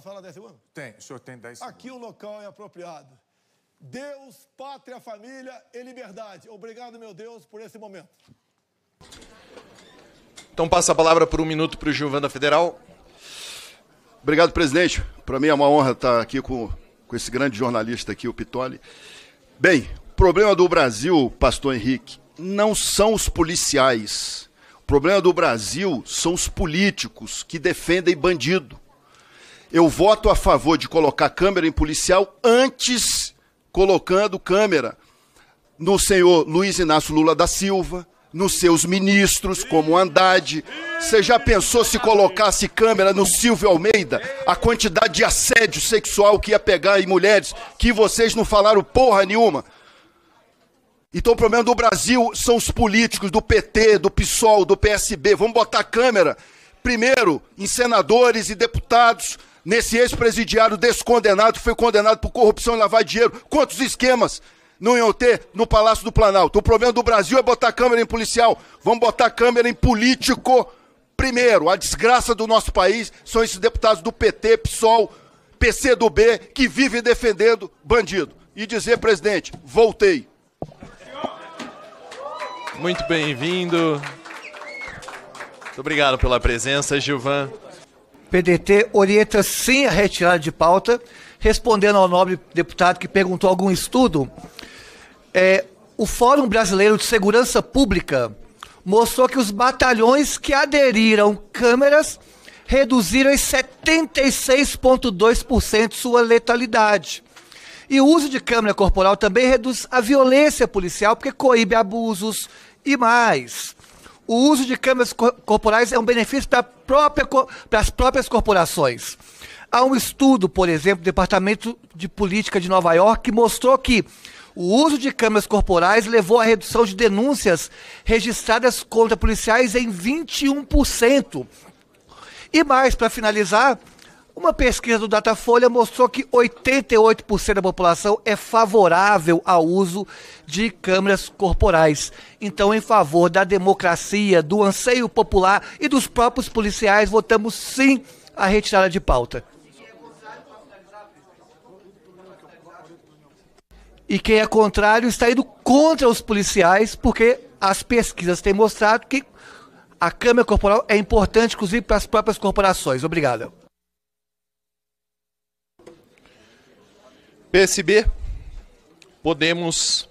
Falar 10 segundos? Tem, o senhor tem 10 segundos. Aqui o local é apropriado. Deus, pátria, família e liberdade. Obrigado, meu Deus, por esse momento. Então passa a palavra por 1 minuto para o Gilvan da Federal. Obrigado, presidente. Para mim é uma honra estar aqui com esse grande jornalista aqui, o Pitoli. Bem, o problema do Brasil, pastor Henrique, não são os policiais. O problema do Brasil são os políticos que defendem bandido. Eu voto a favor de colocar câmera em policial antes colocando câmera no senhor Luiz Inácio Lula da Silva, nos seus ministros, como Haddad. Você já pensou se colocasse câmera no Silvio Almeida? A quantidade de assédio sexual que ia pegar em mulheres, que vocês não falaram porra nenhuma. Então o problema do Brasil são os políticos do PT, do PSOL, do PSB. Vamos botar câmera, primeiro, em senadores e deputados, nesse ex-presidiário descondenado, que foi condenado por corrupção e lavar dinheiro. Quantos esquemas não iam ter no Palácio do Planalto? O problema do Brasil é botar câmera em policial. Vamos botar câmera em político primeiro. A desgraça do nosso país são esses deputados do PT, PSOL, PCdoB, que vivem defendendo bandido. E dizer, presidente, voltei. Muito bem-vindo. Muito obrigado pela presença, Gilvan. PDT orienta sim a retirada de pauta. Respondendo ao nobre deputado que perguntou algum estudo, o Fórum Brasileiro de Segurança Pública mostrou que os batalhões que aderiram câmeras reduziram em 76,2% sua letalidade. E o uso de câmera corporal também reduz a violência policial, porque coíbe abusos e mais. O uso de câmeras corporais é um benefício para as próprias corporações. Há um estudo, por exemplo, do Departamento de Política de Nova York, que mostrou que o uso de câmeras corporais levou à redução de denúncias registradas contra policiais em 21%. E mais, para finalizar, uma pesquisa do Datafolha mostrou que 88% da população é favorável ao uso de câmeras corporais. Então, em favor da democracia, do anseio popular e dos próprios policiais, votamos sim a retirada de pauta. E quem é contrário está indo contra os policiais, porque as pesquisas têm mostrado que a câmera corporal é importante, inclusive, para as próprias corporações. Obrigado. PSB, Podemos,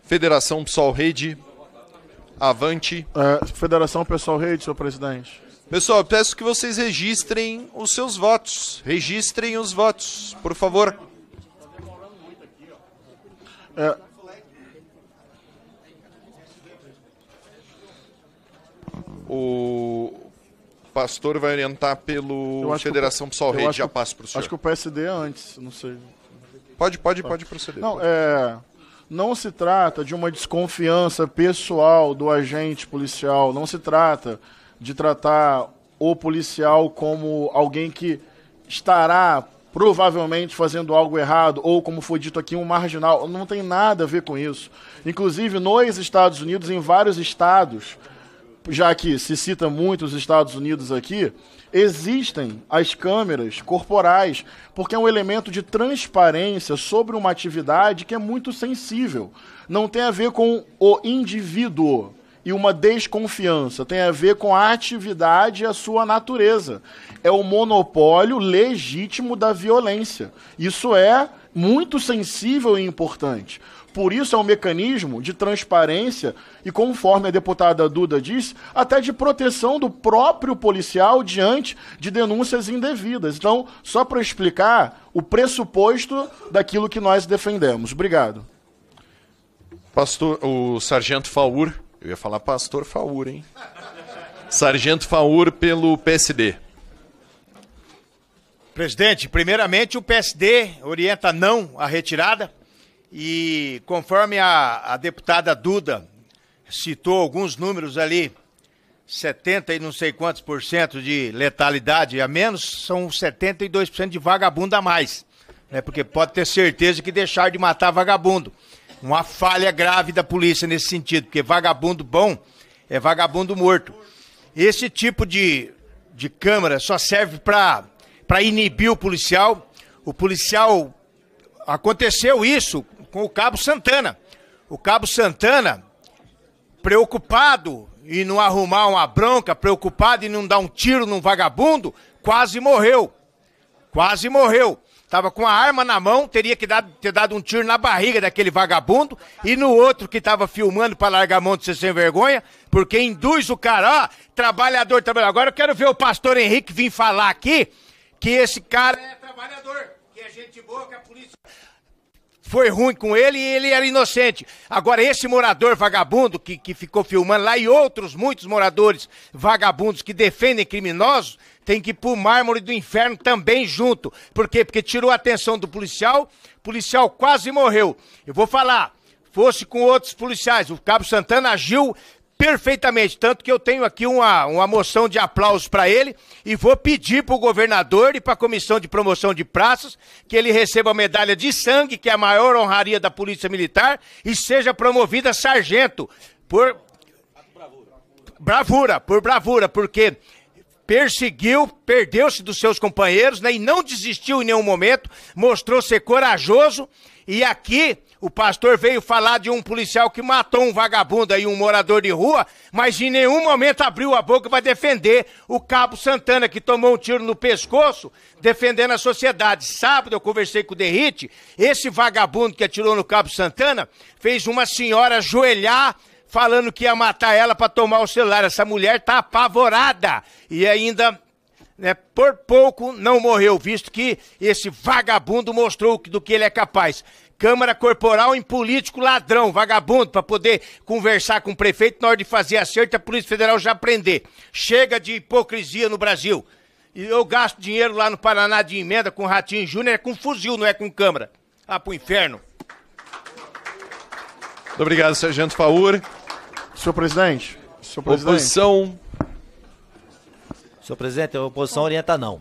Federação PSOL Rede, Avante. Federação PSOL Rede, senhor presidente. Pessoal, eu peço que vocês registrem os seus votos. Registrem os votos, por favor. O pastor vai orientar pelo Federação PSOL Rede. Já passo para o senhor. Acho que o PSD é antes, não sei. Pode proceder. Não, não se trata de uma desconfiança pessoal do agente policial, não se trata de tratar o policial como alguém que estará provavelmente fazendo algo errado, ou como foi dito aqui, um marginal. Não tem nada a ver com isso. Inclusive, nos Estados Unidos, em vários estados, já que se cita muito os Estados Unidos aqui, existem as câmeras corporais, porque é um elemento de transparência sobre uma atividade que é muito sensível. Não tem a ver com o indivíduo e uma desconfiança, tem a ver com a atividade e a sua natureza. É o monopólio legítimo da violência. Isso é muito sensível e importante. Por isso é um mecanismo de transparência e, conforme a deputada Duda diz, até de proteção do próprio policial diante de denúncias indevidas. Então, só para explicar o pressuposto daquilo que nós defendemos. Obrigado. O Sargento Faur, eu ia falar pastor Faur, hein? Sargento Faur pelo PSD. Presidente, primeiramente o PSD orienta não a retirada. E conforme a deputada Duda citou alguns números ali, 70 e não sei quantos por cento de letalidade a menos, são 72% de vagabundo a mais. Né? Porque pode ter certeza que deixar de matar vagabundo. Uma falha grave da polícia nesse sentido, porque vagabundo bom é vagabundo morto. Esse tipo de câmera só serve para para inibir o policial. O policial, aconteceu isso com o Cabo Santana. O Cabo Santana, preocupado em não arrumar uma bronca, preocupado em não dar um tiro num vagabundo, quase morreu. Quase morreu. Tava com a arma na mão, teria que ter dado um tiro na barriga daquele vagabundo e no outro que tava filmando para largar a mão de ser sem vergonha, porque induz o cara, ó, trabalhador. Agora eu quero ver o pastor Henrique vir falar aqui que esse cara é trabalhador, que é gente boa, que a polícia foi ruim com ele e ele era inocente. Agora esse morador vagabundo que ficou filmando lá e outros muitos moradores vagabundos que defendem criminosos, tem que ir pro mármore do inferno também junto. Por quê? Porque tirou a atenção do policial, o policial quase morreu. Eu vou falar, fosse com outros policiais, o Cabo Santana agiu perfeitamente, tanto que eu tenho aqui uma moção de aplausos para ele e vou pedir para o governador e para a Comissão de Promoção de Praças que ele receba a medalha de sangue, que é a maior honraria da Polícia Militar, e seja promovido a sargento por bravura, porque perseguiu, perdeu-se dos seus companheiros, né, e não desistiu em nenhum momento, mostrou ser corajoso. E aqui o pastor veio falar de um policial que matou um vagabundo aí, um morador de rua, mas em nenhum momento abriu a boca para defender o Cabo Santana, que tomou um tiro no pescoço, defendendo a sociedade. Sábado eu conversei com o Derrite, esse vagabundo que atirou no Cabo Santana fez uma senhora ajoelhar, falando que ia matar ela para tomar o celular. Essa mulher tá apavorada e ainda, né, por pouco não morreu, visto que esse vagabundo mostrou do que ele é capaz. Câmara corporal em político ladrão, vagabundo, para poder conversar com o prefeito na hora de fazer acerto, a Polícia Federal já prender. Chega de hipocrisia no Brasil. E eu gasto dinheiro lá no Paraná de emenda com Ratinho Júnior, é com fuzil, não é com câmara. Ah, pro inferno. Muito obrigado, Sargento Faur. Senhor presidente. Oposição. Senhor presidente, a oposição orienta não.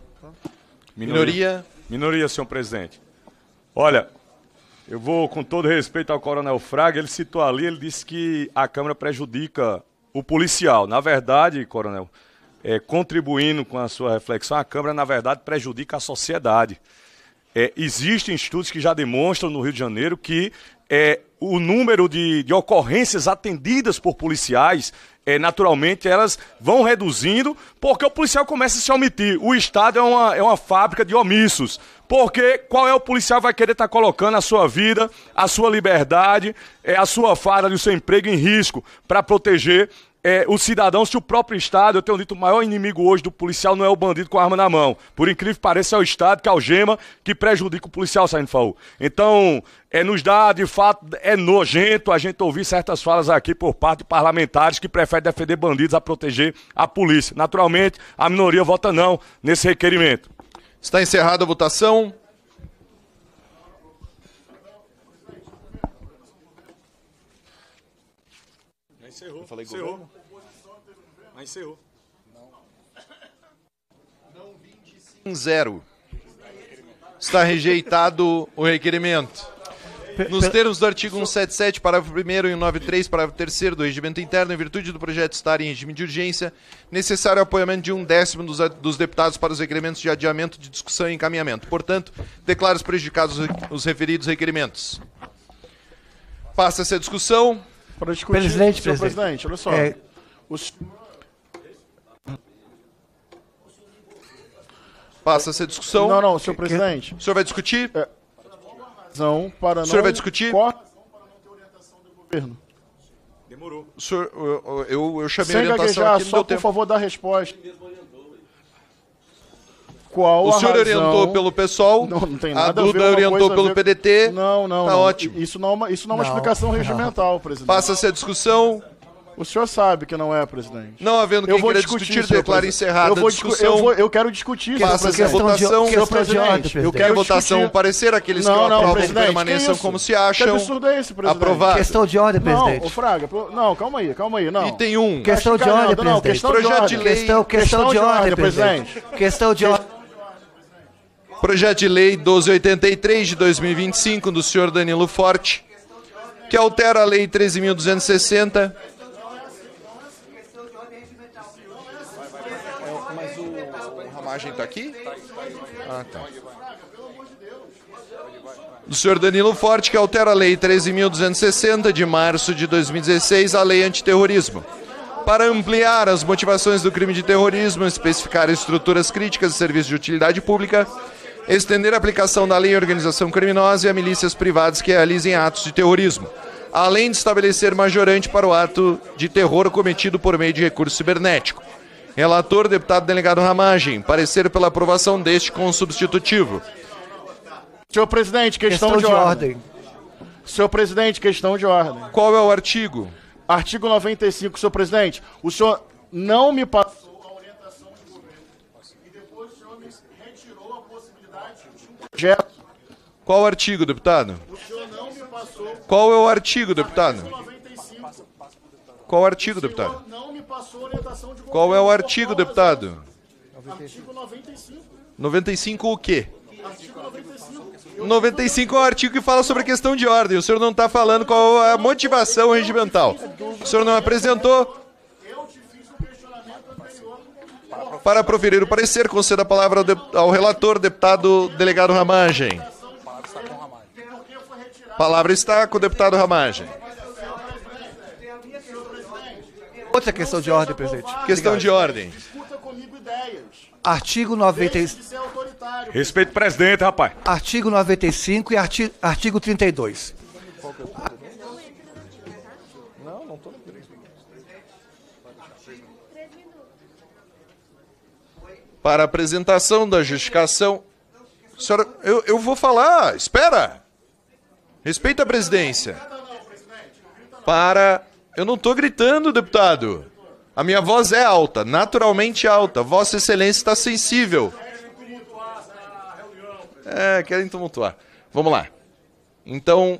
Minoria. Minoria, senhor presidente. Olha, eu vou, com todo respeito ao Coronel Fraga, ele citou ali, ele disse que a Câmara prejudica o policial. Na verdade, Coronel, contribuindo com a sua reflexão, a Câmara, na verdade, prejudica a sociedade. Existem estudos que já demonstram no Rio de Janeiro que o número de ocorrências atendidas por policiais, naturalmente, elas vão reduzindo porque o policial começa a se omitir. O Estado é uma fábrica de omissos. Porque qual é o policial que vai querer estar colocando a sua vida, a sua liberdade, a sua farda e o seu emprego em risco para proteger os cidadãos, se o próprio Estado, eu tenho dito, o maior inimigo hoje do policial não é o bandido com a arma na mão. Por incrível que pareça, é o Estado que algema, que prejudica o policial, Sargento Faur. Então, nos dá, de fato, é nojento a gente ouvir certas falas aqui por parte de parlamentares que preferem defender bandidos a proteger a polícia. Naturalmente, a minoria vota não nesse requerimento. Está encerrada a votação. Encerrou. Eu falei encerrou. Mas encerrou. Em 0. Está rejeitado o requerimento. Nos termos do artigo 177, parágrafo 1º e 193, parágrafo 3º do Regimento Interno, em virtude do projeto estar em regime de urgência, necessário o apoiamento de 1/10 dos deputados para os requerimentos de adiamento de discussão e encaminhamento. Portanto, declaro prejudicados os referidos requerimentos. Passa-se a discussão. Para discutir, senhor presidente, olha só. Passa-se a discussão. Não, senhor presidente. O senhor vai discutir? Para o senhor vai discutir? Para não ter orientação do governo. Demorou. O senhor, eu chamei sem a orientação gaguejar, aqui, não só deu por tempo. favor, dar resposta. Qual o senhor razão... orientou pelo PSOL, não tem nada a Duda orientou pelo PDT. Não. Tá ótimo. Isso não é uma explicação regimental, presidente. Passa-se a discussão. O senhor sabe que não é, presidente. Não havendo quem queira discutir, declaro encerrada a discussão. Eu quero discutir, Passa-se a votação. Senhor presidente, eu quero votação parecer aqueles que aprovam permaneçam como se acham. Que absurdo é esse, presidente? Aprovado. Questão de ordem, presidente. Não, Fraga, não, calma aí, não. Item 1. Questão de ordem, presidente. Não, questão de ordem. Questão de ordem, presidente. Questão de ordem. Projeto de Lei 1283 de 2025 do senhor Danilo Forte, que altera a Lei 13.260. Mas o Ramagem Ramagem está aqui? Ah, tá. Do senhor Danilo Forte, que altera a Lei 13.260, de março de 2016, a Lei Antiterrorismo. Para ampliar as motivações do crime de terrorismo, especificar estruturas críticas de serviços de utilidade pública, estender a aplicação da lei à organização criminosa e a milícias privadas que realizem atos de terrorismo, além de estabelecer majorante para o ato de terror cometido por meio de recurso cibernético. Relator, deputado delegado Ramagem. Parecer pela aprovação deste com substitutivo. Senhor presidente, questão de ordem. Senhor presidente, questão de ordem. Qual é o artigo? Artigo 95, senhor presidente. O senhor não me passou a orientação de governo. E depois o senhor me retirou a possibilidade de um projeto. Qual artigo, deputado? O senhor não me passou. Qual é o artigo, deputado? Artigo 95. Qual artigo, deputado? O senhor não me passou a orientação de governo. Qual é o artigo, deputado? Artigo 95. 95 o quê? Artigo 95. 95 é um artigo que fala sobre a questão de ordem. O senhor não está falando qual é a motivação regimental. O senhor não apresentou. Para proferir o parecer, conceda a palavra ao relator, deputado delegado Ramagem. A palavra está com o deputado Ramagem. Outra questão de ordem, presidente. Questão de ordem. Discuta comigo ideias. Artigo 95. De ser autoritário. Respeito o presidente, rapaz. Artigo 95 e artigo 32. Para apresentação da justificação. Senhora, eu vou falar. Espera. Respeita a presidência. Para. Eu não estou gritando, deputado. A minha voz é alta, naturalmente alta. Vossa Excelência está sensível. Querem tumultuar. Vamos lá. Então,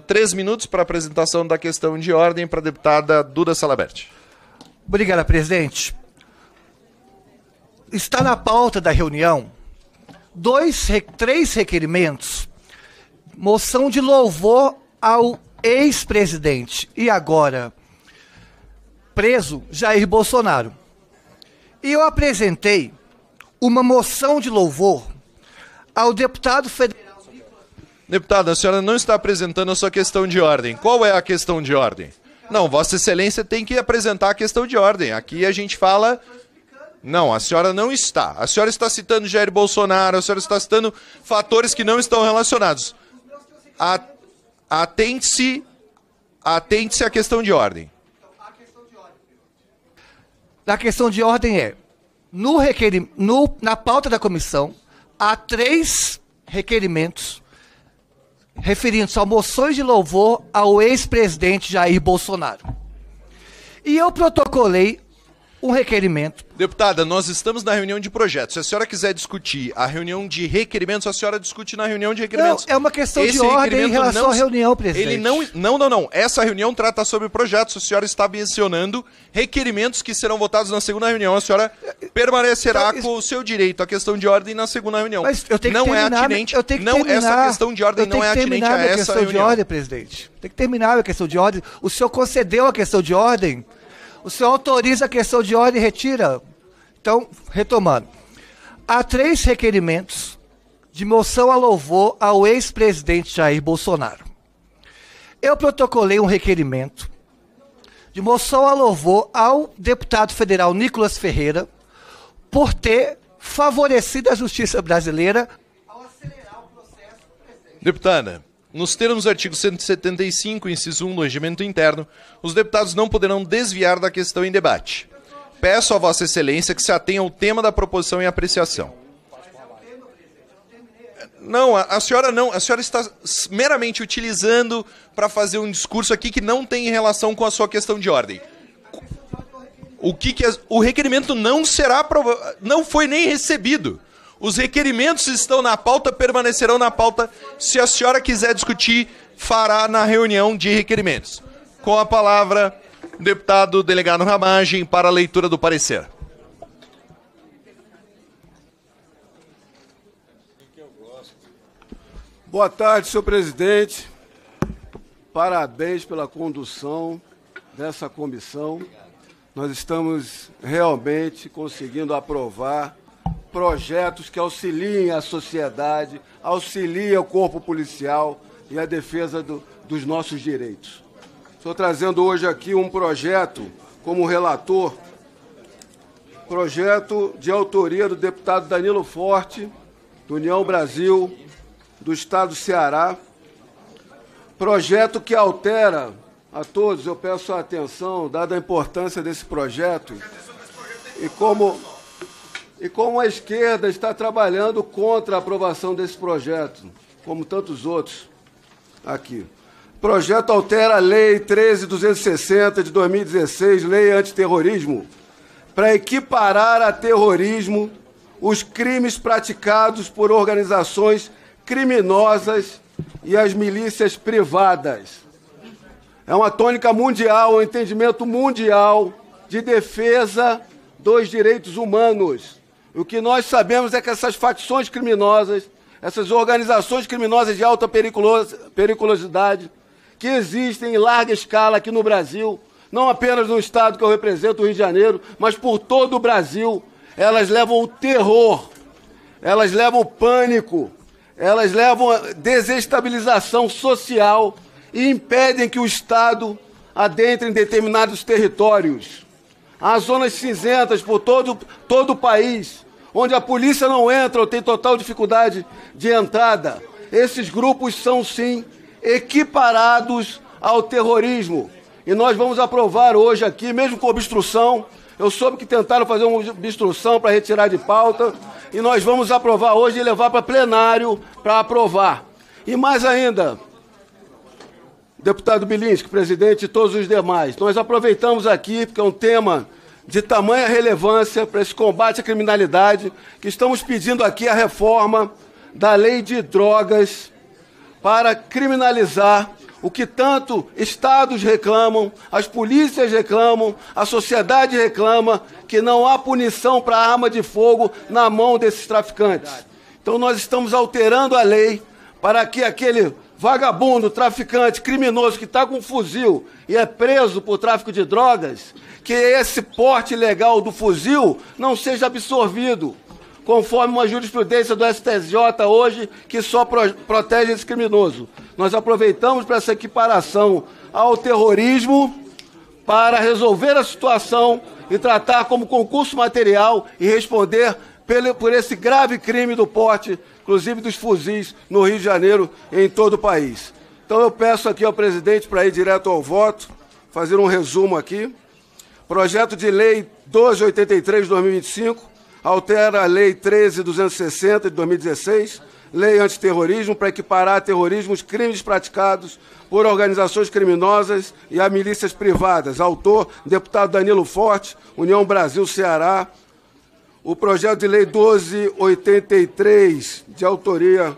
3 minutos para a apresentação da questão de ordem para a deputada Duda Salabert. Obrigado, presidente. Está na pauta da reunião 3 requerimentos. Moção de louvor ao ex-presidente e agora preso Jair Bolsonaro. E eu apresentei uma moção de louvor ao deputado federal. Deputada, a senhora não está apresentando a sua questão de ordem. Qual é a questão de ordem? Não, Vossa Excelência tem que apresentar a questão de ordem. Aqui a gente fala... Não, a senhora não está. A senhora está citando Jair Bolsonaro, a senhora está citando fatores que não estão relacionados. Atente-se à questão de ordem. A questão de ordem é, na pauta da comissão, há 3 requerimentos referindo-se a moções de louvor ao ex-presidente Jair Bolsonaro. E eu protocolei um requerimento. Deputada, nós estamos na reunião de projetos. Se a senhora quiser discutir a reunião de requerimentos, a senhora discute na reunião de requerimentos. Não, é uma questão de ordem em relação à reunião, presidente. Ele não. Essa reunião trata sobre projetos. A senhora está mencionando requerimentos que serão votados na segunda reunião. A senhora permanecerá com o seu direito à questão de ordem na segunda reunião. Mas eu tenho que terminar, essa questão de ordem não é atinente a essa questão reunião. De ordem, presidente. Tem que terminar a questão de ordem. O senhor concedeu a questão de ordem. O senhor autoriza a questão de ordem e retira. Então, retomando. Há 3 requerimentos de moção a louvor ao ex-presidente Jair Bolsonaro. Eu protocolei um requerimento de moção a louvor ao deputado federal Nicolas Ferreira por ter favorecido a justiça brasileira ao acelerar o processo do presidente. Deputada, nos termos do artigo 175, inciso 1 do regimento interno, os deputados não poderão desviar da questão em debate. Peço a Vossa Excelência que se atenha ao tema da proposição em apreciação. Não, a senhora não. A senhora está meramente utilizando para fazer um discurso aqui que não tem relação com a sua questão de ordem. O requerimento não será não foi nem recebido. Os requerimentos estão na pauta, permanecerão na pauta. Se a senhora quiser discutir, fará na reunião de requerimentos. Com a palavra, deputado delegado Ramagem para a leitura do parecer. Boa tarde, senhor presidente. Parabéns pela condução dessa comissão. Nós estamos realmente conseguindo aprovar projetos que auxiliem a sociedade, auxiliem o corpo policial e a defesa dos nossos direitos. Estou trazendo hoje aqui um projeto como relator, projeto de autoria do deputado Danilo Forte, do União Brasil, do Estado do Ceará, projeto que altera a todos, eu peço a atenção, dada a importância desse projeto, e como a esquerda está trabalhando contra a aprovação desse projeto, como tantos outros aqui. O projeto altera a Lei 13.260 de 2016, Lei Antiterrorismo, para equiparar a terrorismo os crimes praticados por organizações criminosas e as milícias privadas. É uma tônica mundial, um entendimento mundial de defesa dos direitos humanos. O que nós sabemos é que essas facções criminosas, essas organizações criminosas de alta periculosidade, que existem em larga escala aqui no Brasil, não apenas no estado que eu represento, o Rio de Janeiro, mas por todo o Brasil, elas levam o terror, elas levam o pânico, elas levam a desestabilização social e impedem que o Estado adentre em determinados territórios. Há zonas cinzentas por todo o país, onde a polícia não entra ou tem total dificuldade de entrada. Esses grupos são, sim, equiparados ao terrorismo. E nós vamos aprovar hoje aqui, mesmo com obstrução. Eu soube que tentaram fazer uma obstrução para retirar de pauta. E nós vamos aprovar hoje e levar para plenário para aprovar. E mais ainda, deputado Bilinski, presidente e todos os demais, nós aproveitamos aqui, porque é um tema de tamanha relevância para esse combate à criminalidade, que estamos pedindo aqui a reforma da lei de drogas para criminalizar o que tanto estados reclamam, as polícias reclamam, a sociedade reclama, que não há punição para arma de fogo na mão desses traficantes. Então nós estamos alterando a lei para que aquele vagabundo, traficante, criminoso que está com um fuzil e é preso por tráfico de drogas, que esse porte ilegal do fuzil não seja absorvido, conforme uma jurisprudência do STJ hoje, que só protege esse criminoso. Nós aproveitamos para essa equiparação ao terrorismo para resolver a situação e tratar como concurso material e responder por esse grave crime do porte, inclusive dos fuzis, no Rio de Janeiro e em todo o país. Então eu peço aqui ao presidente para ir direto ao voto, fazer um resumo aqui. Projeto de Lei 1283 de 2025, altera a Lei 13.260 de 2016, Lei Antiterrorismo, para equiparar a terrorismo os crimes praticados por organizações criminosas e a milícias privadas. Autor, deputado Danilo Forte, União Brasil, Ceará. O projeto de Lei 1283, de autoria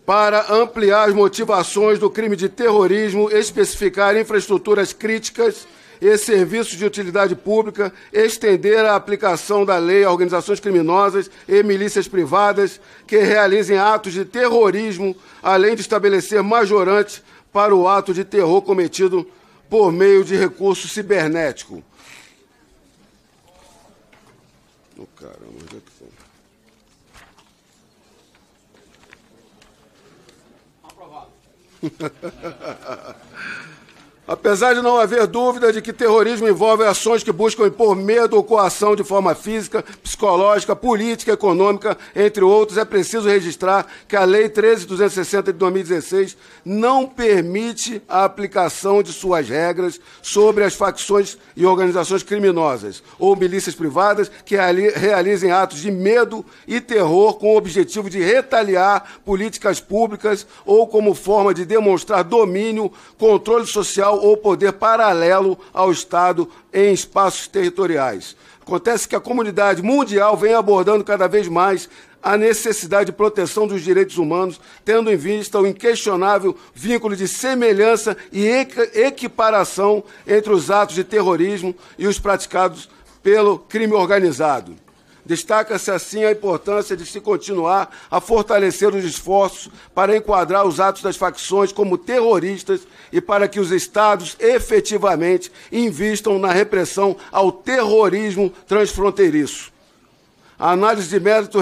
para ampliar as motivações do crime de terrorismo, especificar infraestruturas críticas e serviços de utilidade pública, estender a aplicação da lei a organizações criminosas e milícias privadas que realizem atos de terrorismo, além de estabelecer majorante para o ato de terror cometido por meio de recurso cibernético. Oh, caramba, onde é que foi? Apesar de não haver dúvida de que terrorismo envolve ações que buscam impor medo ou coação de forma física, psicológica, política, econômica, entre outros, é preciso registrar que a Lei 13.260 de 2016 não permite a aplicação de suas regras sobre as facções e organizações criminosas ou milícias privadas que realizem atos de medo e terror com o objetivo de retaliar políticas públicas ou como forma de demonstrar domínio, controle social ou poder paralelo ao Estado em espaços territoriais. Acontece que a comunidade mundial vem abordando cada vez mais a necessidade de proteção dos direitos humanos, tendo em vista o inquestionável vínculo de semelhança e equiparação entre os atos de terrorismo e os praticados pelo crime organizado. Destaca-se, assim, a importância de se continuar a fortalecer os esforços para enquadrar os atos das facções como terroristas e para que os Estados efetivamente invistam na repressão ao terrorismo transfronteiriço. A análise de mérito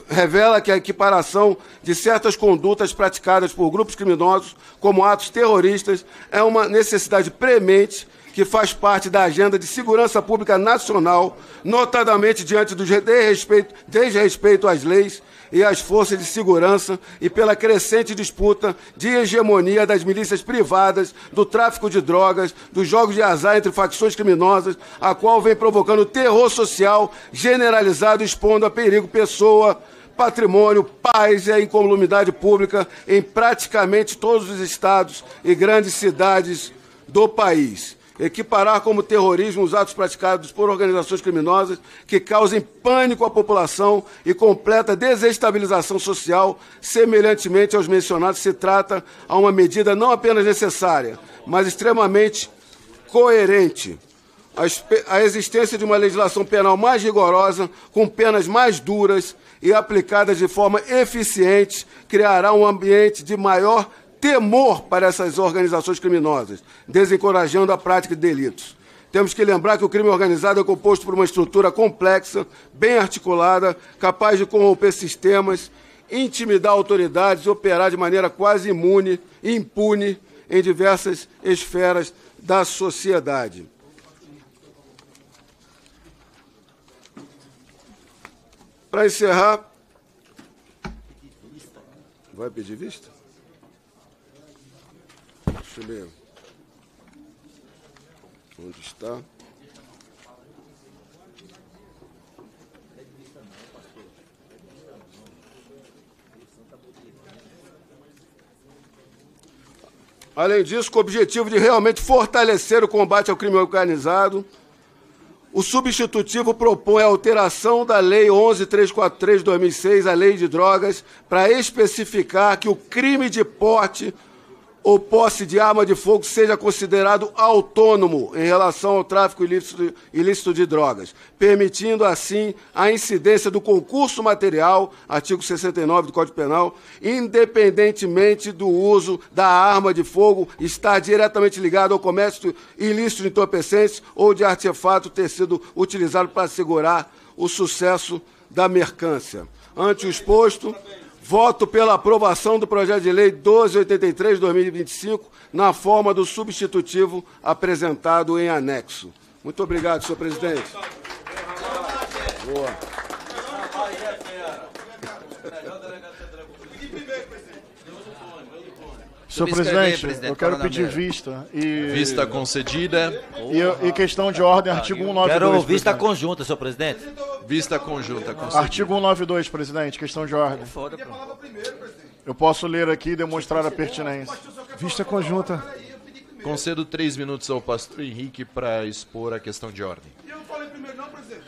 revela que a equiparação de certas condutas praticadas por grupos criminosos como atos terroristas é uma necessidade premente que faz parte da agenda de segurança pública nacional, notadamente diante do desrespeito às leis e às forças de segurança e pela crescente disputa de hegemonia das milícias privadas, do tráfico de drogas, dos jogos de azar entre facções criminosas, a qual vem provocando terror social generalizado, expondo a perigo pessoa, patrimônio, paz e a incolumidade pública em praticamente todos os estados e grandes cidades do país. Equiparar como terrorismo os atos praticados por organizações criminosas que causem pânico à população e completa desestabilização social, semelhantemente aos mencionados, se trata a uma medida não apenas necessária, mas extremamente coerente. A existência de uma legislação penal mais rigorosa, com penas mais duras e aplicadas de forma eficiente, criará um ambiente de maior temor para essas organizações criminosas, desencorajando a prática de delitos. Temos que lembrar que o crime organizado é composto por uma estrutura complexa, bem articulada, capaz de corromper sistemas, intimidar autoridades e operar de maneira quase impune em diversas esferas da sociedade. Para encerrar, vai pedir vista? Deixa eu ver. Onde está? Além disso, com o objetivo de realmente fortalecer o combate ao crime organizado, o substitutivo propõe a alteração da Lei 11.343 de 2006, a Lei de Drogas, para especificar que o crime de porte ou posse de arma de fogo seja considerado autônomo em relação ao tráfico ilícito de drogas, permitindo, assim, a incidência do concurso material, artigo 69 do Código Penal, independentemente do uso da arma de fogo estar diretamente ligado ao comércio ilícito de entorpecentes ou de artefato ter sido utilizado para assegurar o sucesso da mercância. Ante o exposto, voto pela aprovação do projeto de lei 1283 de 2025, na forma do substitutivo apresentado em anexo. Muito obrigado, senhor presidente. Boa. Senhor presidente, eu quero pedir vista. Vista concedida. E questão de ordem, artigo 192. Quero vista conjunta, senhor presidente. Vista conjunta concedida. Artigo 192, presidente, questão de ordem. Eu posso ler aqui e demonstrar a pertinência. Vista conjunta. Concedo 3 minutos ao pastor Henrique para expor a questão de ordem. Eu não falei primeiro não, presidente.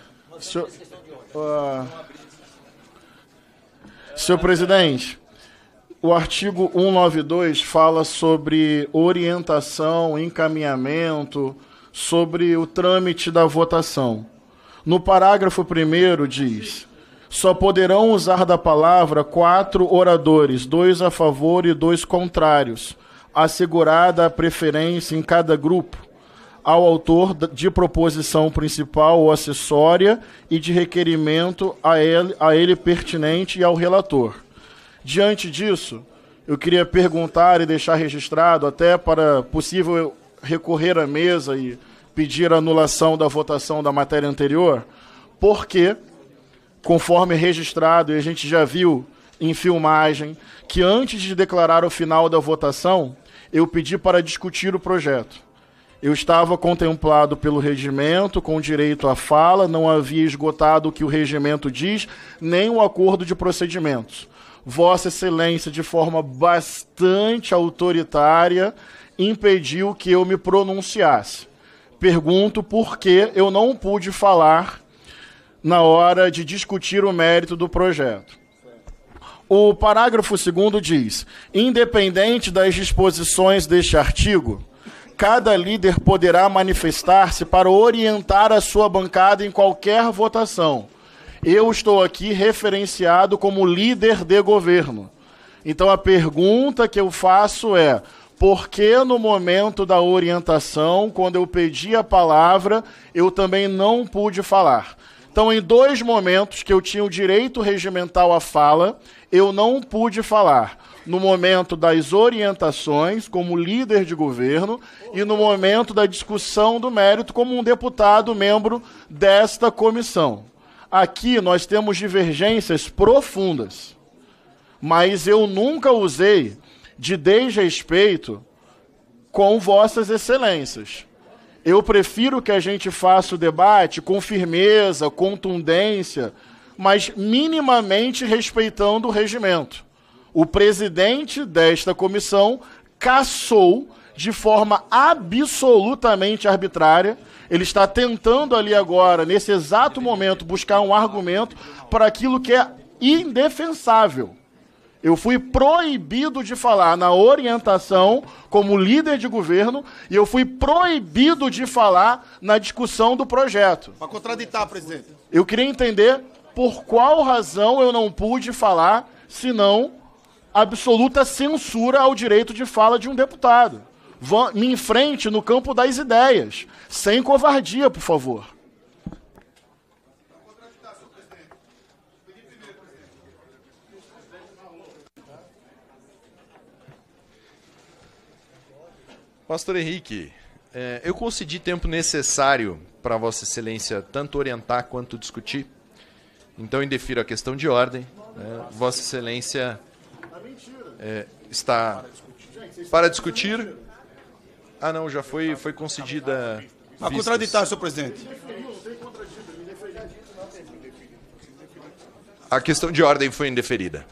Senhor presidente, o artigo 192 fala sobre orientação, encaminhamento, sobre o trâmite da votação. No parágrafo 1º diz: só poderão usar da palavra 4 oradores, 2 a favor e 2 contrários, assegurada a preferência em cada grupo ao autor de proposição principal ou acessória e de requerimento a ele pertinente e ao relator. Diante disso, eu queria perguntar e deixar registrado, até para possível recorrer à mesa e pedir a anulação da votação da matéria anterior, porque, conforme registrado, e a gente já viu em filmagem, que antes de declarar o final da votação, eu pedi para discutir o projeto. Eu estava contemplado pelo regimento, com direito à fala, não havia esgotado o que o regimento diz, nem o acordo de procedimentos. Vossa Excelência, de forma bastante autoritária, impediu que eu me pronunciasse. Pergunto por que eu não pude falar na hora de discutir o mérito do projeto. O parágrafo 2º diz: independente das disposições deste artigo, cada líder poderá manifestar-se para orientar a sua bancada em qualquer votação. Eu estou aqui referenciado como líder de governo. Então a pergunta que eu faço é: por que no momento da orientação, quando eu pedi a palavra, eu também não pude falar? Então, em 2 momentos que eu tinha o direito regimental à fala, eu não pude falar. No momento das orientações, como líder de governo, e no momento da discussão do mérito, como um deputado membro desta comissão. Aqui nós temos divergências profundas, mas eu nunca usei de desrespeito com vossas excelências. Eu prefiro que a gente faça o debate com firmeza, contundência, mas minimamente respeitando o regimento. O presidente desta comissão cassou de forma absolutamente arbitrária. Ele está tentando ali agora, nesse exato momento, buscar um argumento para aquilo que é indefensável. Eu fui proibido de falar na orientação como líder de governo e eu fui proibido de falar na discussão do projeto. Para contraditar, presidente. Eu queria entender por qual razão eu não pude falar, senão absoluta censura ao direito de fala de um deputado. Me enfrente no campo das ideias, sem covardia, por favor. Pastor Henrique, eu concedi tempo necessário para Vossa Excelência tanto orientar quanto discutir. Então, indefiro a questão de ordem. Vossa Excelência está para discutir. Ah, não, já foi concedida. A contraditar, senhor presidente. A questão de ordem foi indeferida.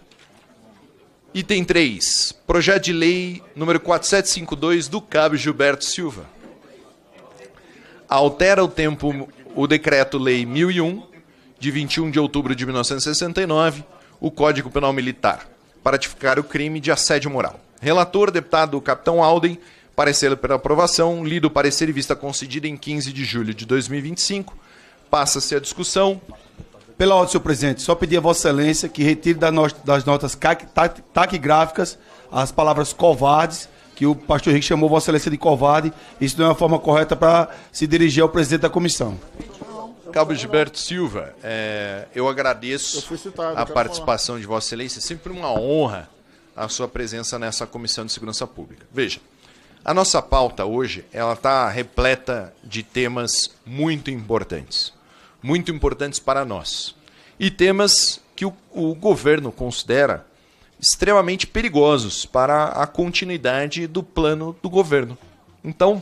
Item 3. Projeto de lei número 4752 do Cabo Gilberto Silva. Altera o decreto-lei 1001, de 21 de outubro de 1969, o Código Penal Militar, para tipificar o crime de assédio moral. Relator, deputado Capitão Alden, parecer pela aprovação, lido o parecer e vista concedida em 15 de julho de 2025. Passa-se a discussão. Pela ordem, senhor presidente, só pedir a Vossa Excelência que retire das notas taquigráficas as palavras covardes, que o pastor Henrique chamou Vossa Excelência de covarde. Isso não é uma forma correta para se dirigir ao presidente da comissão. Cabo Gilberto Silva, eu agradeço a participação de Vossa Excelência. É sempre uma honra a sua presença nessa Comissão de Segurança Pública. Veja, a nossa pauta hoje ela está repleta de temas muito importantes para nós. E temas que o governo considera extremamente perigosos para a continuidade do plano do governo. Então,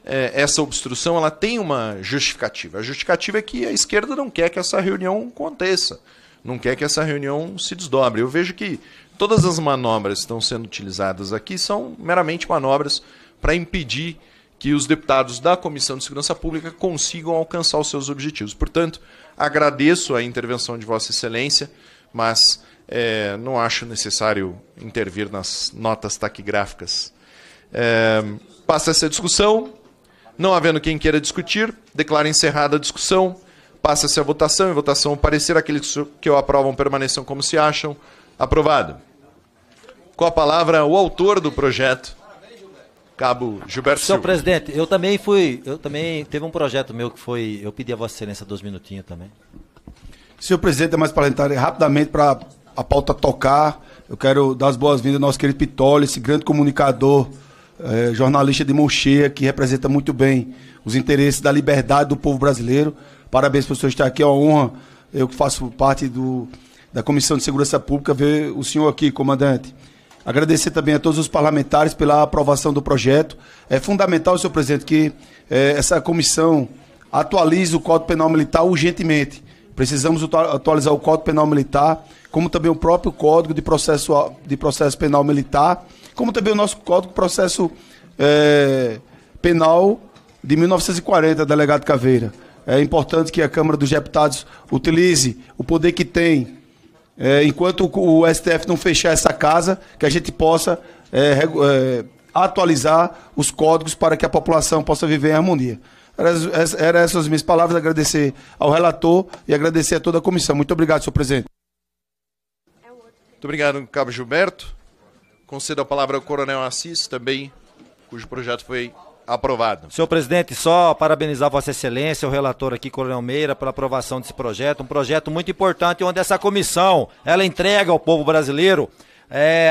essa obstrução ela tem uma justificativa. A justificativa é que a esquerda não quer que essa reunião aconteça, não quer que essa reunião se desdobre. Eu vejo que todas as manobras que estão sendo utilizadas aqui são meramente manobras para impedir que os deputados da Comissão de Segurança Pública consigam alcançar os seus objetivos. Portanto, agradeço a intervenção de Vossa Excelência, mas não acho necessário intervir nas notas taquigráficas. Passa essa discussão. Não havendo quem queira discutir, declaro encerrada a discussão. Passa-se a votação. Em votação, o parecer, aqueles que o aprovam permaneçam como se acham. Aprovado. Com a palavra, o autor do projeto, Cabo Gilberto Silva. Senhor presidente, eu também teve um projeto meu que foi, eu pedi a Vossa Excelência 2 minutinhos também. Senhor presidente, é mais parlamentar, rapidamente para a pauta tocar, eu quero dar as boas-vindas ao nosso querido Pitoli, esse grande comunicador, jornalista de mão cheia, que representa muito bem os interesses da liberdade do povo brasileiro. Parabéns por o senhor estar aqui, é uma honra, eu que faço parte da Comissão de Segurança Pública, ver o senhor aqui, comandante. Agradecer também a todos os parlamentares pela aprovação do projeto. É fundamental, senhor presidente, que essa comissão atualize o Código Penal Militar urgentemente. Precisamos atualizar o Código Penal Militar, como também o próprio Código de Processo Penal Militar, como também o nosso Código de Processo Penal de 1940, delegado Caveira. É importante que a Câmara dos Deputados utilize o poder que tem, enquanto o STF não fechar essa casa, que a gente possa atualizar os códigos para que a população possa viver em harmonia. Eram essas minhas palavras, agradecer ao relator e agradecer a toda a comissão. Muito obrigado, senhor presidente. Muito obrigado, Cabo Gilberto. Concedo a palavra ao Coronel Assis, também, cujo projeto foi aprovado. Senhor presidente, só parabenizar Vossa Excelência, o relator aqui, Coronel Meira, pela aprovação desse projeto, um projeto muito importante, onde essa comissão, ela entrega ao povo brasileiro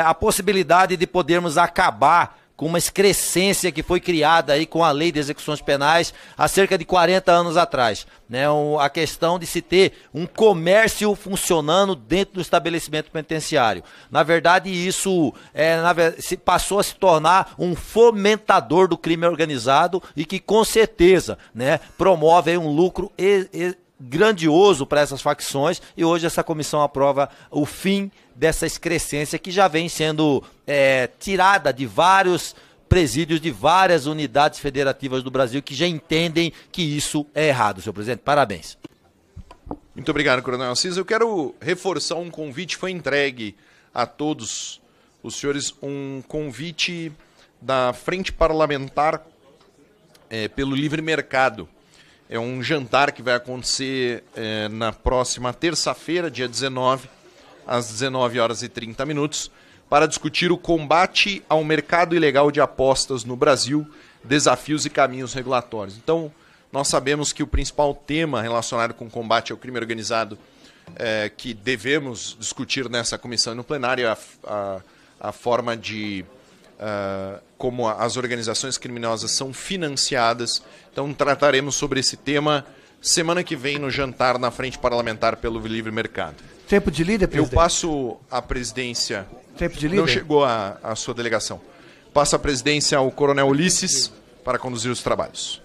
a possibilidade de podermos acabar com uma excrescência que foi criada aí com a Lei de Execuções Penais há cerca de 40 anos atrás, né? A questão de se ter um comércio funcionando dentro do estabelecimento penitenciário. Na verdade, isso passou a se tornar um fomentador do crime organizado e que, com certeza, né, promove aí um lucro grandioso para essas facções, e hoje essa comissão aprova o fim dessa excrescência que já vem sendo tirada de vários presídios, de várias unidades federativas do Brasil que já entendem que isso é errado, senhor presidente. Parabéns. Muito obrigado, Coronel Assis. Eu quero reforçar um convite, foi entregue a todos os senhores um convite da Frente Parlamentar pelo Livre Mercado. É um jantar que vai acontecer na próxima terça-feira, dia 19, às 19h30, para discutir o combate ao mercado ilegal de apostas no Brasil, desafios e caminhos regulatórios. Então, nós sabemos que o principal tema relacionado com o combate ao crime organizado que devemos discutir nessa comissão e no plenário é a forma de como as organizações criminosas são financiadas. Então trataremos sobre esse tema semana que vem no jantar na Frente Parlamentar pelo Livre Mercado. Tempo de líder, presidente? Eu passo a presidência... Tempo de líder? Não chegou a sua delegação. Passo a presidência ao Coronel Ulisses para conduzir os trabalhos.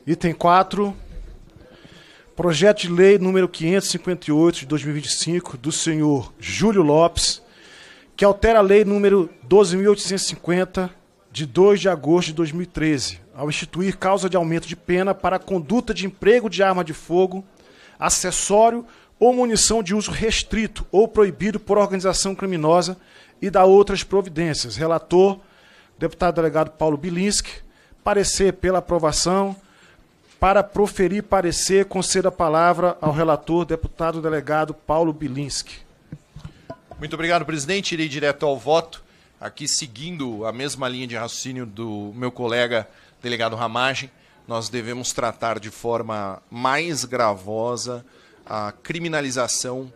Item 4, projeto de lei número 558 de 2025, do senhor Júlio Lopes, que altera a lei número 12.850, de 2 de agosto de 2013, ao instituir causa de aumento de pena para a conduta de emprego de arma de fogo, acessório ou munição de uso restrito ou proibido por organização criminosa e da outras providências. Relator, deputado delegado Paulo Bilinski. Parecer pela aprovação. Para proferir parecer, concedo a palavra ao relator, deputado delegado Paulo Bilinski. Muito obrigado, presidente. Irei direto ao voto, aqui seguindo a mesma linha de raciocínio do meu colega delegado Ramagem. Nós devemos tratar de forma mais gravosa a criminalização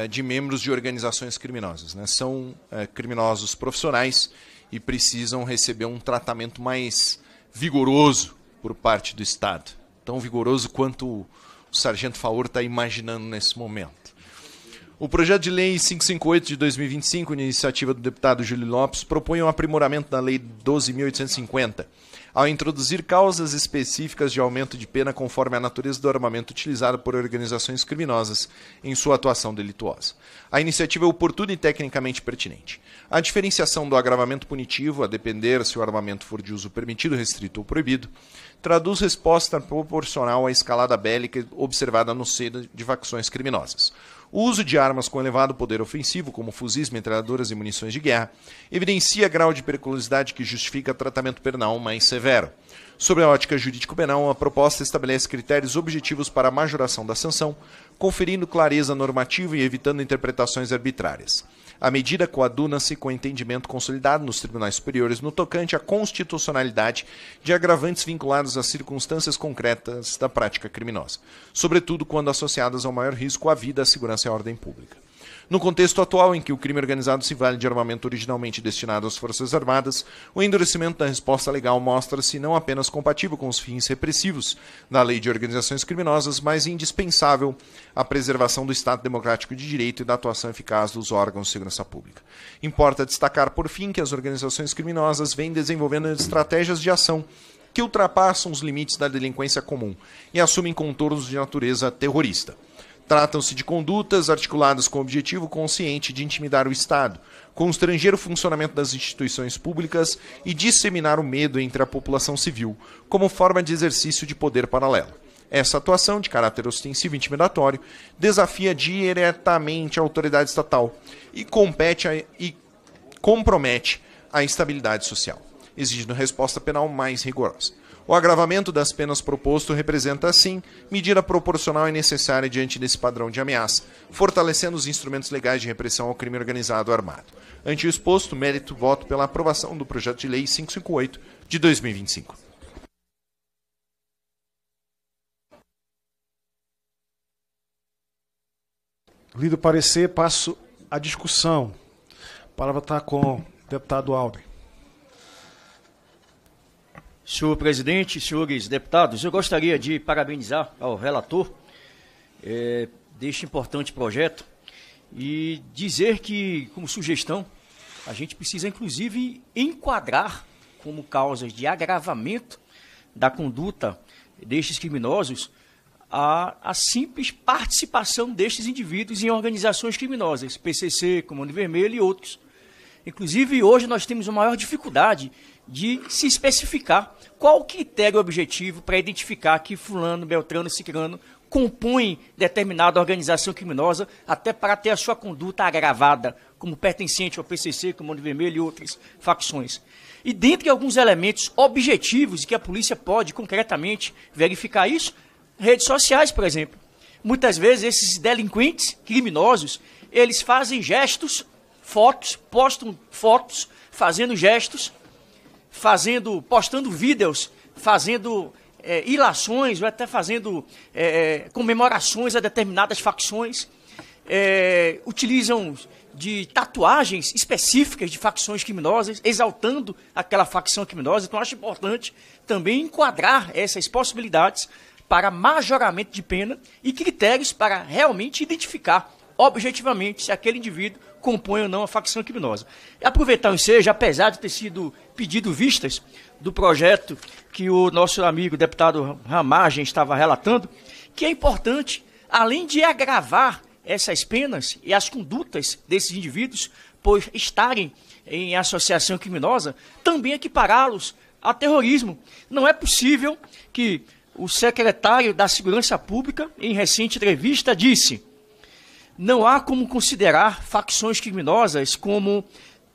de membros de organizações criminosas, né? São criminosos profissionais e precisam receber um tratamento mais vigoroso por parte do Estado, tão vigoroso quanto o sargento Faur está imaginando nesse momento. O projeto de lei 558 de 2025, iniciativa do deputado Júlio Lopes, propõe um aprimoramento da lei 12.850, ao introduzir causas específicas de aumento de pena conforme a natureza do armamento utilizado por organizações criminosas em sua atuação delituosa. A iniciativa é oportuna e tecnicamente pertinente. A diferenciação do agravamento punitivo, a depender se o armamento for de uso permitido, restrito ou proibido, traduz resposta proporcional à escalada bélica observada no seio de facções criminosas. O uso de armas com elevado poder ofensivo, como fuzis, metralhadoras e munições de guerra, evidencia grau de periculosidade que justifica tratamento penal mais severo. Sobre a ótica jurídico-penal, a proposta estabelece critérios objetivos para a majoração da sanção, conferindo clareza normativa e evitando interpretações arbitrárias. A medida coaduna-se com entendimento consolidado nos tribunais superiores no tocante à constitucionalidade de agravantes vinculados às circunstâncias concretas da prática criminosa, sobretudo quando associadas ao maior risco à vida, à segurança e à ordem pública. No contexto atual, em que o crime organizado se vale de armamento originalmente destinado às Forças Armadas, o endurecimento da resposta legal mostra-se não apenas compatível com os fins repressivos da Lei de Organizações Criminosas, mas indispensável à preservação do Estado Democrático de Direito e da atuação eficaz dos órgãos de segurança pública. Importa destacar, por fim, que as organizações criminosas vêm desenvolvendo estratégias de ação que ultrapassam os limites da delinquência comum e assumem contornos de natureza terrorista. Tratam-se de condutas articuladas com o objetivo consciente de intimidar o Estado, constranger o funcionamento das instituições públicas e disseminar o medo entre a população civil, como forma de exercício de poder paralelo. Essa atuação, de caráter ostensivo e intimidatório, desafia diretamente a autoridade estatal e compromete a estabilidade social, exigindo resposta penal mais rigorosa. O agravamento das penas proposto representa, assim, medida proporcional e necessária diante desse padrão de ameaça, fortalecendo os instrumentos legais de repressão ao crime organizado armado. Ante o exposto, mérito voto pela aprovação do projeto de lei 558 de 2025. Lido o parecer, passo à discussão. A palavra está com o deputado Alden. Senhor presidente, senhores deputados, eu gostaria de parabenizar ao relator deste importante projeto e dizer que, como sugestão, a gente precisa, inclusive, enquadrar como causas de agravamento da conduta destes criminosos a simples participação destes indivíduos em organizações criminosas, PCC, Comando Vermelho e outros. Inclusive, hoje nós temos a maior dificuldade de se especificar qual o critério objetivo para identificar que fulano, beltrano, ciclano compõem determinada organização criminosa, até para ter a sua conduta agravada, como pertencente ao PCC, Comando Vermelho e outras facções. E dentre alguns elementos objetivos que a polícia pode concretamente verificar isso, redes sociais, por exemplo. Muitas vezes esses delinquentes criminosos, eles fazem gestos, fotos, postam fotos, fazendo gestos, postando vídeos, fazendo ilações, ou até fazendo comemorações a determinadas facções, utilizam de tatuagens específicas de facções criminosas, exaltando aquela facção criminosa. Então, acho importante também enquadrar essas possibilidades para majoramento de pena e critérios para realmente identificar objetivamente se aquele indivíduo compõe ou não a facção criminosa. E aproveitar o ensejo, apesar de ter sido pedido vistas do projeto que o nosso amigo deputado Ramagem estava relatando, que é importante, além de agravar essas penas e as condutas desses indivíduos, por estarem em associação criminosa, também equipará-los a terrorismo. Não é possível que o secretário da Segurança Pública, em recente entrevista, disse: não há como considerar facções criminosas como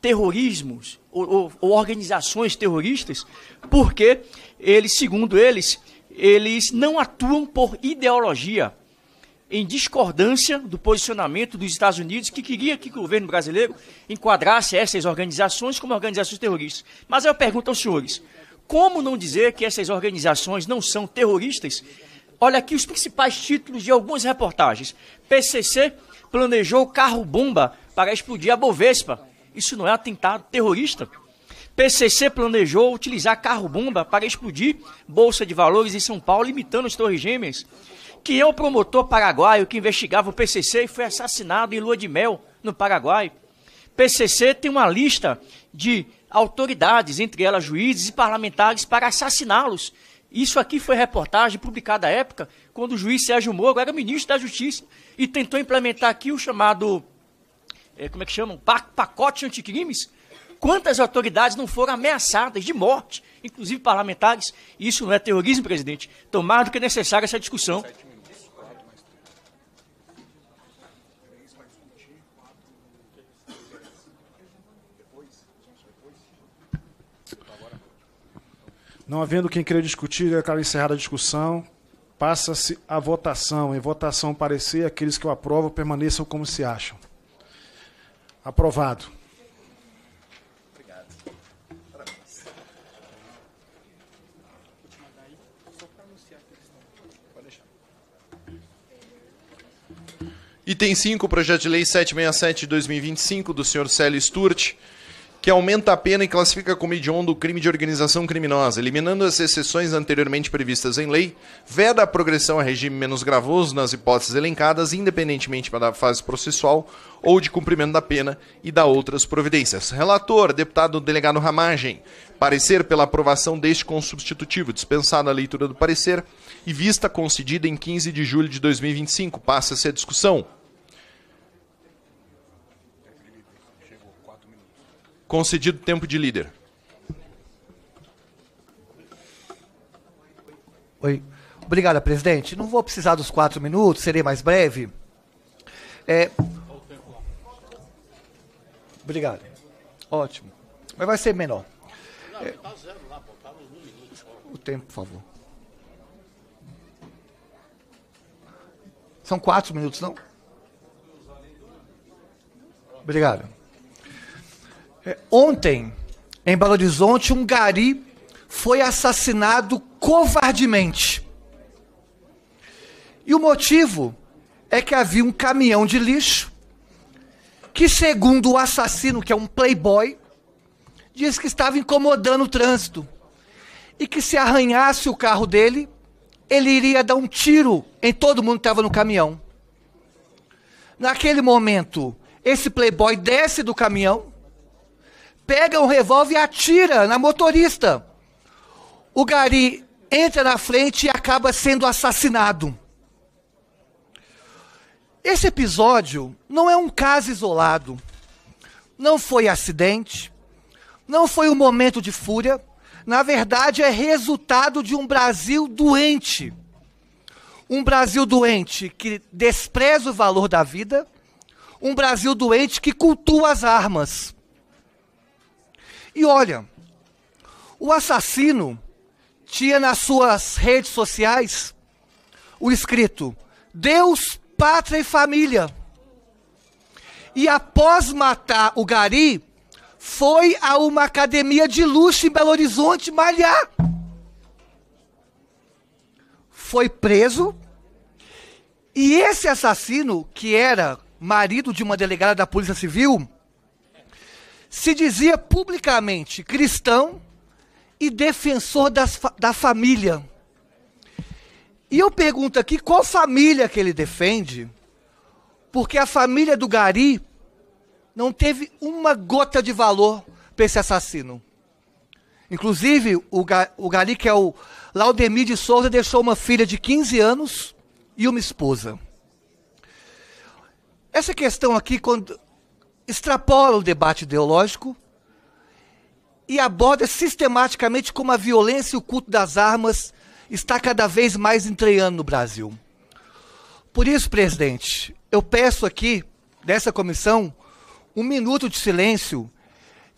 terrorismos ou organizações terroristas, porque eles, segundo eles não atuam por ideologia, em discordância do posicionamento dos Estados Unidos, que queria que o governo brasileiro enquadrasse essas organizações como organizações terroristas. Mas eu pergunto aos senhores, como não dizer que essas organizações não são terroristas? Olha aqui os principais títulos de algumas reportagens. PCC planejou carro-bomba para explodir a Bovespa. Isso não é atentado terrorista? PCC planejou utilizar carro-bomba para explodir Bolsa de Valores em São Paulo, imitando as Torres Gêmeas. Que é o promotor paraguaio que investigava o PCC e foi assassinado em lua de mel no Paraguai. PCC tem uma lista de autoridades, entre elas juízes e parlamentares, para assassiná-los. Isso aqui foi reportagem publicada à época, quando o juiz Sérgio Moro era ministro da Justiça e tentou implementar aqui o chamado, como é que chamam? Pacote anticrimes. Quantas autoridades não foram ameaçadas de morte, inclusive parlamentares? Isso não é terrorismo, presidente? Então, mais do que necessária essa discussão. Não havendo quem queira discutir, declaro encerrada a discussão. Passa-se a votação. Em votação, parecer, aqueles que o aprovam permaneçam como se acham. Aprovado. Obrigado. Parabéns. Pode deixar. Item 5, projeto de lei 767 de 2025, do senhor Célio Sturti, que aumenta a pena e classifica como hediondo o crime de organização criminosa, eliminando as exceções anteriormente previstas em lei, veda a progressão a regime menos gravoso nas hipóteses elencadas, independentemente da fase processual ou de cumprimento da pena e da outras providências. Relator, deputado delegado Ramagem, parecer pela aprovação deste consubstitutivo, dispensada a leitura do parecer e vista concedida em 15 de julho de 2025. Passa-se a discussão. Concedido tempo de líder. Oi. Obrigado, presidente. Não vou precisar dos 4 minutos, serei mais breve. Obrigado. Ótimo. Mas vai ser menor. O tempo, por favor. São 4 minutos, não? Obrigado. Ontem, em Belo Horizonte, um gari foi assassinado covardemente. E o motivo é que havia um caminhão de lixo que, segundo o assassino, que é um playboy, diz que estava incomodando o trânsito e que se arranhasse o carro dele, ele iria dar um tiro em todo mundo que estava no caminhão. Naquele momento, esse playboy desce do caminhão, pega um revólver e atira na motorista. O gari entra na frente e acaba sendo assassinado. Esse episódio não é um caso isolado. Não foi acidente, não foi um momento de fúria. Na verdade, é resultado de um Brasil doente. Um Brasil doente que despreza o valor da vida. Um Brasil doente que cultua as armas. E olha, o assassino tinha nas suas redes sociais o escrito Deus, Pátria e Família. E após matar o gari, foi a uma academia de luxo em Belo Horizonte malhar. Foi preso. E esse assassino, que era marido de uma delegada da Polícia Civil, se dizia publicamente cristão e defensor da família. E eu pergunto aqui, qual família que ele defende? Porque a família do gari não teve uma gota de valor para esse assassino. Inclusive, o gari, que é o Laudemir de Souza, deixou uma filha de 15 anos e uma esposa. Essa questão aqui, quando extrapola o debate ideológico e aborda sistematicamente como a violência e o culto das armas está cada vez mais entranhando no Brasil. Por isso, presidente, eu peço aqui, dessa comissão, 1 minuto de silêncio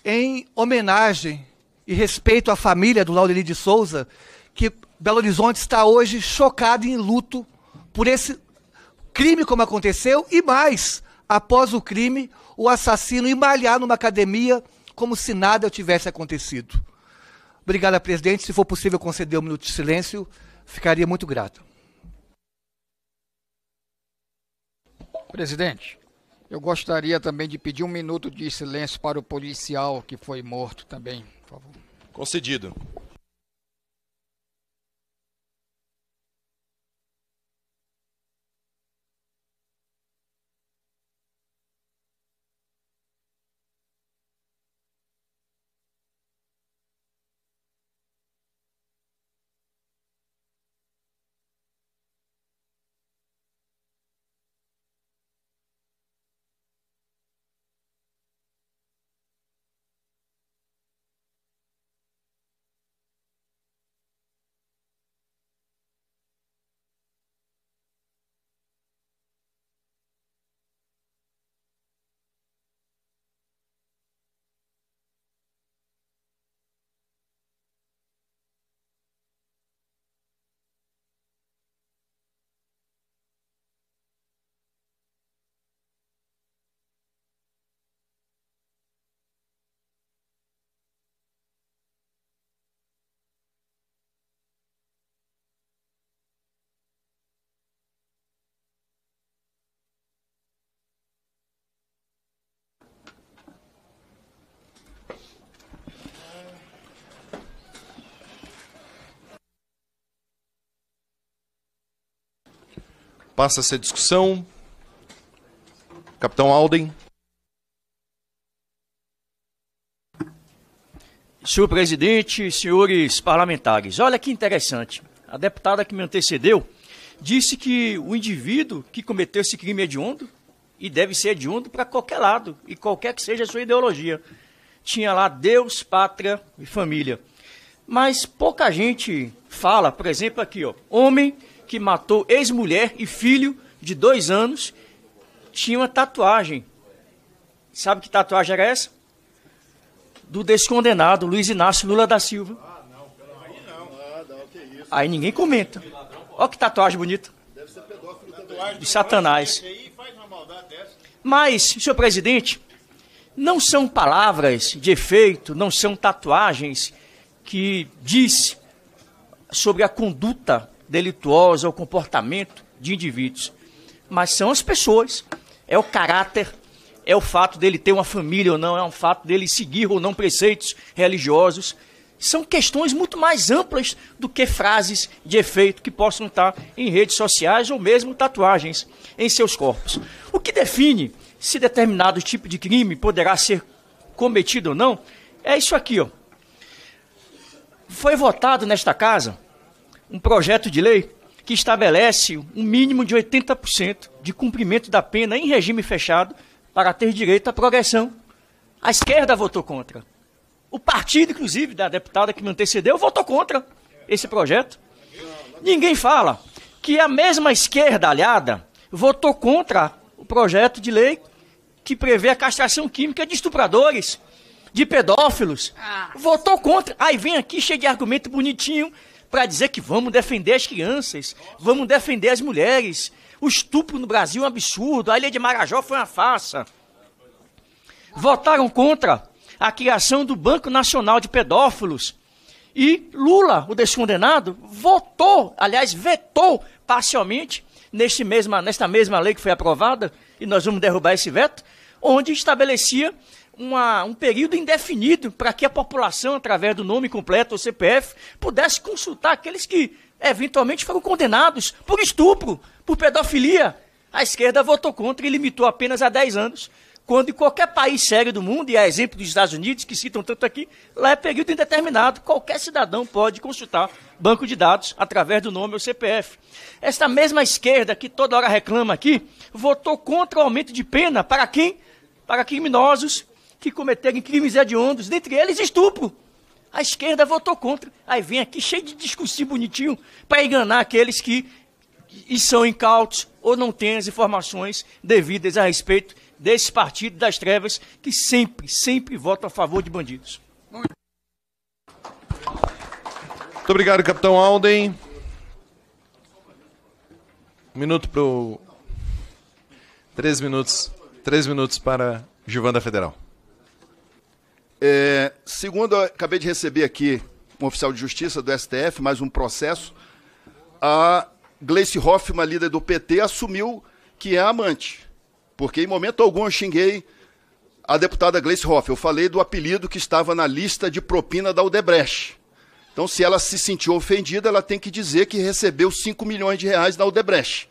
em homenagem e respeito à família do Laudemir de Souza, que Belo Horizonte está hoje chocado e em luto por esse crime como aconteceu e mais, após o crime, o assassino ir malhar numa academia como se nada tivesse acontecido. Obrigado, presidente. Se for possível conceder 1 minuto de silêncio, ficaria muito grato. Presidente, eu gostaria também de pedir 1 minuto de silêncio para o policial que foi morto também, por favor. Concedido. Passa-se a discussão. Capitão Alden. Senhor presidente, senhores parlamentares, olha que interessante. A deputada que me antecedeu disse que o indivíduo que cometeu esse crime é hediondo e deve ser hediondo para qualquer lado, e qualquer que seja a sua ideologia. Tinha lá Deus, pátria e família. Mas pouca gente fala, por exemplo, aqui, ó, homem que matou ex-mulher e filho de 2 anos tinha uma tatuagem. Sabe que tatuagem era essa? Do descondenado Luiz Inácio Lula da Silva. Aí ninguém comenta. Olha que tatuagem bonita. De Satanás. Mas, senhor presidente, não são palavras de efeito, não são tatuagens que diz sobre a conduta delituosa, o comportamento de indivíduos. Mas são as pessoas, é o caráter, é o fato dele ter uma família ou não, é o fato dele seguir ou não preceitos religiosos. São questões muito mais amplas do que frases de efeito que possam estar em redes sociais ou mesmo tatuagens em seus corpos. O que define se determinado tipo de crime poderá ser cometido ou não é isso aqui, ó. Foi votado nesta casa um projeto de lei que estabelece um mínimo de 80% de cumprimento da pena em regime fechado para ter direito à progressão. A esquerda votou contra. O partido, inclusive, da deputada que me antecedeu, votou contra esse projeto. Ninguém fala que a mesma esquerda aliada votou contra o projeto de lei que prevê a castração química de estupradores, de pedófilos. Votou contra. Aí vem aqui cheio de argumento bonitinho para dizer que vamos defender as crianças, vamos defender as mulheres. O estupro no Brasil é um absurdo, a Ilha de Marajó foi uma farsa. Votaram contra a criação do Banco Nacional de Pedófilos. E Lula, o descondenado, votou, aliás, vetou parcialmente nesta mesma lei que foi aprovada, e nós vamos derrubar esse veto, onde estabelecia um período indefinido para que a população, através do nome completo, o CPF, pudesse consultar aqueles que eventualmente foram condenados por estupro, por pedofilia. A esquerda votou contra e limitou apenas a 10 anos, quando em qualquer país sério do mundo, e a exemplo dos Estados Unidos, que citam tanto aqui, lá é período indeterminado, qualquer cidadão pode consultar banco de dados através do nome ou CPF. Esta mesma esquerda que toda hora reclama aqui, votou contra o aumento de pena para quem? Para criminosos que cometerem crimes hediondos, dentre eles estupro. A esquerda votou contra. Aí vem aqui cheio de discursinho bonitinho para enganar aqueles que são incautos ou não têm as informações devidas a respeito desse partido das trevas que sempre vota a favor de bandidos. Muito obrigado, capitão Alden. 1 minuto para o... 3 minutos. 3 minutos para Gilvan da Federal. Segundo, eu acabei de receber aqui um oficial de justiça do STF, mais um processo. A Gleice Hoffmann, líder do PT, assumiu que é amante. Porque em momento algum eu xinguei a deputada Gleice Hoffmann. Eu falei do apelido que estava na lista de propina da Odebrecht. Então, se ela se sentiu ofendida, ela tem que dizer que recebeu 5 milhões de reais da Odebrecht.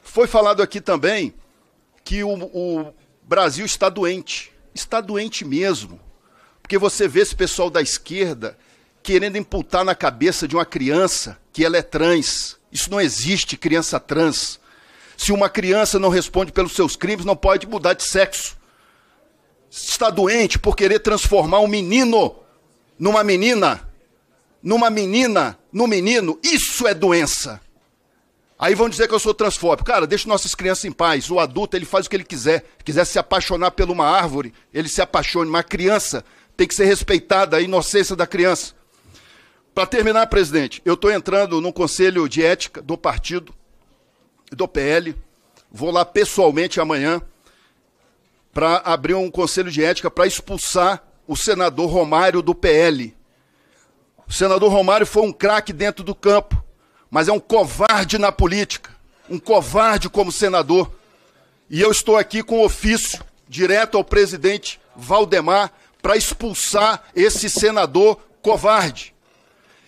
Foi falado aqui também que o Brasil está doente. Está doente mesmo. Porque você vê esse pessoal da esquerda querendo imputar na cabeça de uma criança que ela é trans. Isso não existe, criança trans. Se uma criança não responde pelos seus crimes, não pode mudar de sexo. Está doente por querer transformar um menino numa menina, num menino. Isso é doença. Aí vão dizer que eu sou transfóbico. Cara, deixa nossas crianças em paz. O adulto, ele faz o que ele quiser. Quiser se apaixonar por uma árvore, ele se apaixone. Mas a criança tem que ser respeitada, a inocência da criança. Para terminar, presidente, eu estou entrando no Conselho de Ética do partido, do PL. Vou lá pessoalmente amanhã para abrir um Conselho de Ética para expulsar o senador Romário do PL. O senador Romário foi um craque dentro do campo, mas é um covarde na política, um covarde como senador. E eu estou aqui com ofício direto ao presidente Valdemar para expulsar esse senador covarde.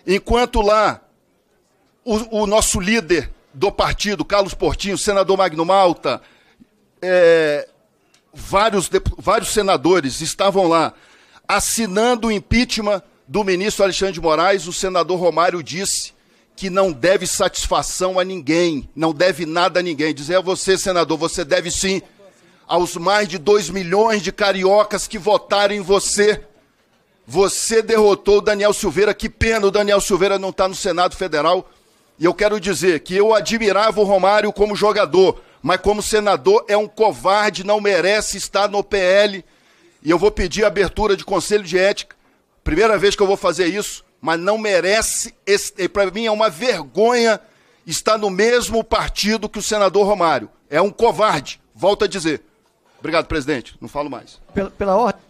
Enquanto lá o nosso líder do partido, Carlos Portinho, senador Magno Malta, vários senadores estavam lá assinando o impeachment do ministro Alexandre de Moraes. O senador Romário disse que não deve satisfação a ninguém, não deve nada a ninguém. Dizer a você, senador, você deve sim aos mais de 2 milhões de cariocas que votaram em você. Você derrotou o Daniel Silveira. Que pena, o Daniel Silveira não está no Senado Federal. E eu quero dizer que eu admirava o Romário como jogador, mas como senador é um covarde, não merece estar no PL. E eu vou pedir a abertura de conselho de ética. Primeira vez que eu vou fazer isso, mas não merece. Para mim é uma vergonha estar no mesmo partido que o senador Romário. É um covarde, volto a dizer. Obrigado, presidente. Não falo mais. Pela ordem.